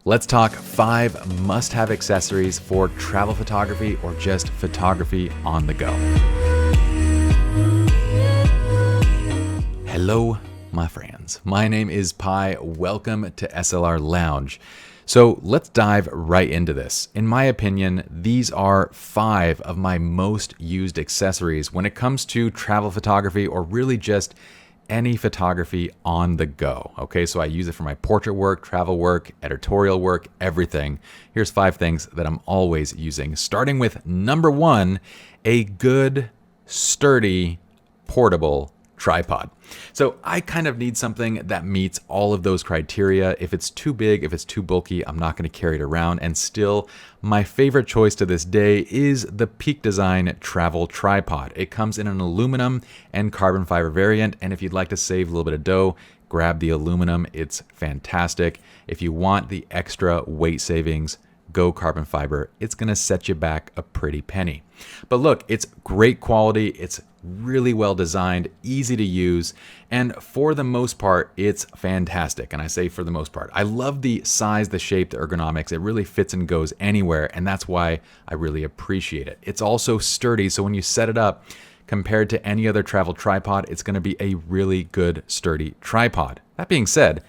Let's talk 5 must-have accessories for travel photography or just photography on the go. Hello, my friends. My name is Pi. Welcome to SLR Lounge. So let's dive right into this. In my opinion, these are 5 of my most used accessories when it comes to travel photography or really just any photography on the go. Okay, so I use it for my portrait work, travel work, editorial work, everything. Here's 5 things that I'm always using, starting with number 1, a good, sturdy, portable tripod. So I kind of need something that meets all of those criteria. If it's too big, if it's too bulky, I'm not going to carry it around. And still, my favorite choice to this day is the Peak Design Travel Tripod. It comes in an aluminum and carbon fiber variant. And if you'd like to save a little bit of dough, grab the aluminum. It's fantastic. If you want the extra weight savings, go carbon fiber. It's going to set you back a pretty penny. But look, it's great quality. It's really well designed, easy to use, and for the most part, it's fantastic. And I say for the most part. I love the size, the shape, the ergonomics. It really fits and goes anywhere, and that's why I really appreciate it. It's also sturdy, so when you set it up, compared to any other travel tripod, it's going to be a really good, sturdy tripod. That being said,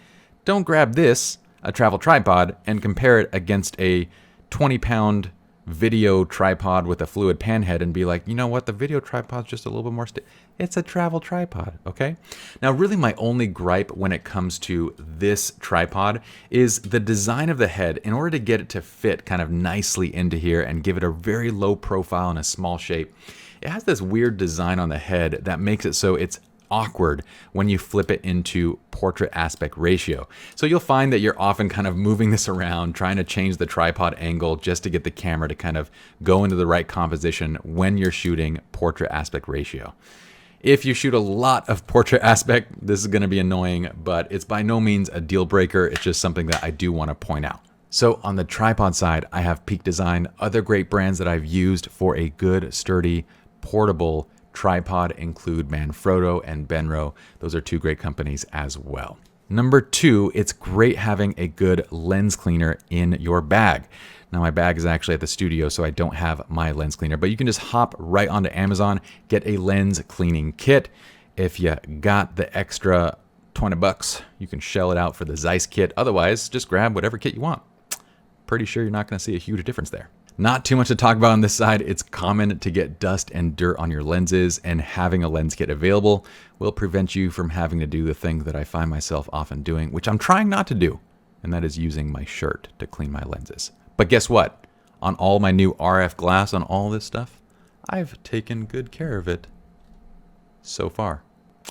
don't grab this, a travel tripod, and compare it against a 20-pound video tripod with a fluid pan head and be like, you know what, the video tripod's just a little bit more it's a travel tripod, okay? Now, really my only gripe when it comes to this tripod is the design of the head. In order to get it to fit kind of nicely into here and give it a very low profile and a small shape, it has this weird design on the head that makes it so it's awkward when you flip it into portrait aspect ratio. So you'll find that you're often kind of moving this around, trying to change the tripod angle just to get the camera to kind of go into the right composition when you're shooting portrait aspect ratio. If you shoot a lot of portrait aspect, this is going to be annoying, but it's by no means a deal breaker. It's just something that I do want to point out. So on the tripod side, I have Peak Design. Other great brands that I've used for a good, sturdy, portable tripod include Manfrotto and Benro. Those are 2 great companies as well. Number 2, it's great having a good lens cleaner in your bag. Now my bag is actually at the studio, so I don't have my lens cleaner, but you can just hop right onto Amazon, get a lens cleaning kit. If you got the extra $20, you can shell it out for the Zeiss kit. Otherwise, just grab whatever kit you want. Pretty sure you're not going to see a huge difference there. Not too much to talk about on this side. It's common to get dust and dirt on your lenses, and having a lens kit available will prevent you from having to do the thing that I find myself often doing, which I'm trying not to do, and that is using my shirt to clean my lenses. But guess what? On all my new RF glass, on all this stuff, I've taken good care of it so far.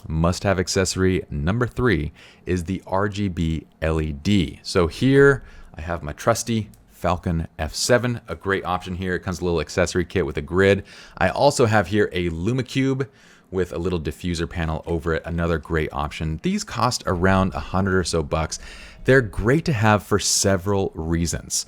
Must-have accessory number 3 is the RGB LED. So here I have my trusty Falcon F7, a great option here. It comes with a little accessory kit with a grid. I also have here a LumaCube with a little diffuser panel over it, another great option. These cost around $100 or so bucks. They're great to have for several reasons.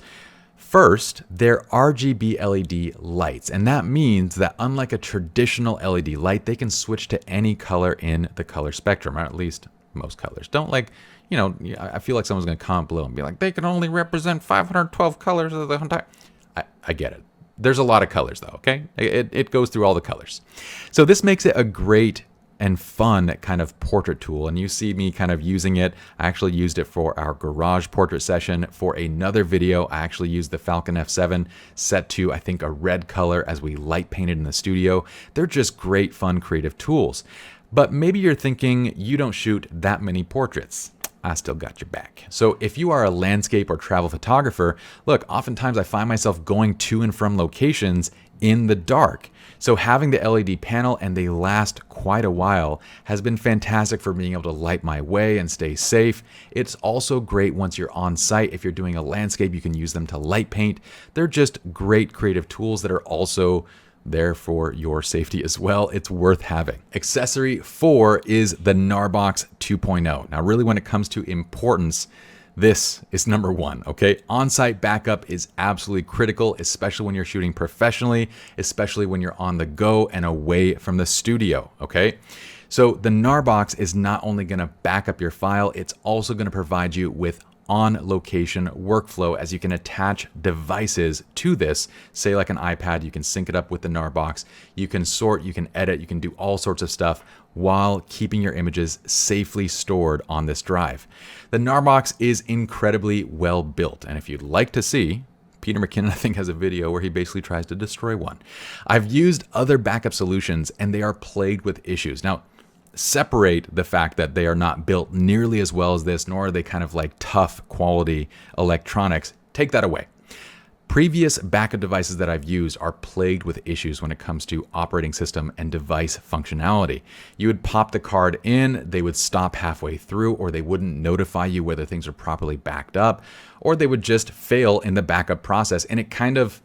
First, they're RGB LED lights, and that means that unlike a traditional LED light, they can switch to any color in the color spectrum, or at least most colors. Don't I feel like someone's going to comment below and be like, they can only represent 512 colors of the entire. I get it. There's a lot of colors though, okay? It goes through all the colors. So this makes it a great and fun kind of portrait tool. And you see me kind of using it. I actually used it for our garage portrait session. For another video, I actually used the Falcon F7 set to, I think, a red color as we light painted in the studio. They're just great, fun, creative tools. But maybe you're thinking you don't shoot that many portraits. I still got your back. So if you are a landscape or travel photographer, look, oftentimes I find myself going to and from locations in the dark. So having the LED panel, and they last quite a while, has been fantastic for being able to light my way and stay safe. It's also great once you're on site. If you're doing a landscape, you can use them to light paint. They're just great creative tools that are also there for your safety as well. It's worth having. Accessory 4 is the Gnarbox 2.0. Now, really, when it comes to importance, this is number 1, okay? On-site backup is absolutely critical, especially when you're shooting professionally, especially when you're on the go and away from the studio, okay? So the Gnarbox is not only gonna back up your file, it's also gonna provide you with on-location workflow, as you can attach devices to this. Say like an iPad, you can sync it up with the Gnarbox. You can sort, you can edit, you can do all sorts of stuff while keeping your images safely stored on this drive. The Gnarbox is incredibly well built, and if you'd like to see, Peter McKinnon, I think, has a video where he basically tries to destroy one. I've used other backup solutions, and they are plagued with issues. Now, separate the fact that they are not built nearly as well as this, nor are they kind of like tough quality electronics. Take that away. Previous backup devices that I've used are plagued with issues when it comes to operating system and device functionality. You would pop the card in, they would stop halfway through, or they wouldn't notify you whether things are properly backed up, or they would just fail in the backup process. And it kind of,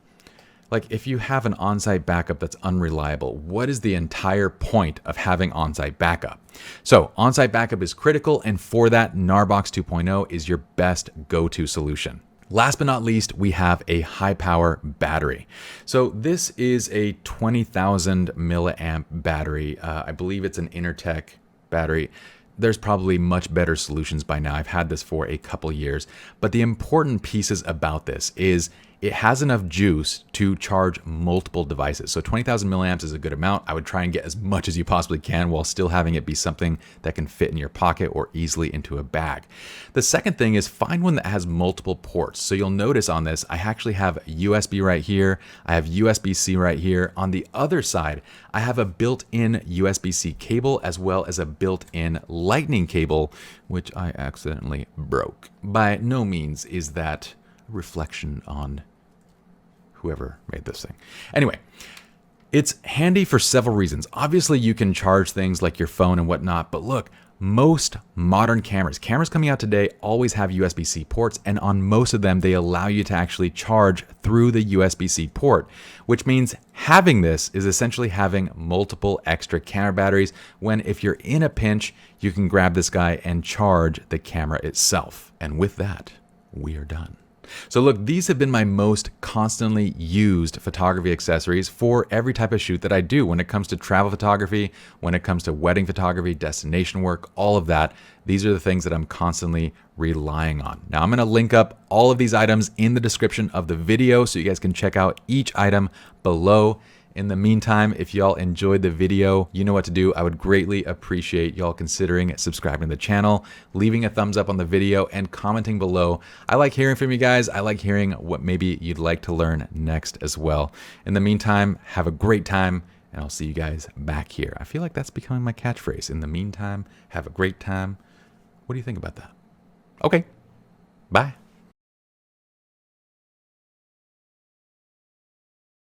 like, if you have an on-site backup that's unreliable, what is the entire point of having on-site backup? So on-site backup is critical, and for that, Gnarbox 2.0 is your best go-to solution. Last but not least, we have a high power battery. So this is a 20,000 milliamp battery. I believe it's an Intertech battery. There's probably much better solutions by now. I've had this for a couple years, but the important pieces about this is it has enough juice to charge multiple devices. So 20,000 milliamps is a good amount. I would try and get as much as you possibly can while still having it be something that can fit in your pocket or easily into a bag. The second thing is find one that has multiple ports. So you'll notice on this, I actually have USB right here. I have USB-C right here. On the other side, I have a built-in USB-C cable as well as a built-in lightning cable, which I accidentally broke. By no means is that a reflection on whoever made this thing. Anyway, it's handy for several reasons. Obviously, you can charge things like your phone and whatnot, but look, most modern cameras coming out today always have USB-C ports, and on most of them, they allow you to actually charge through the USB-C port, which means having this is essentially having multiple extra camera batteries when, if you're in a pinch, you can grab this guy and charge the camera itself. And with that, we are done. So look, these have been my most constantly used photography accessories for every type of shoot that I do. When it comes to travel photography, when it comes to wedding photography, destination work, all of that, these are the things that I'm constantly relying on. Now I'm going to link up all of these items in the description of the video so you guys can check out each item below. In the meantime, if y'all enjoyed the video, you know what to do. I would greatly appreciate y'all considering subscribing to the channel, leaving a thumbs up on the video, and commenting below. I like hearing from you guys. I like hearing what maybe you'd like to learn next as well. In the meantime, have a great time, and I'll see you guys back here. I feel like that's becoming my catchphrase. In the meantime, have a great time. What do you think about that? Okay, bye.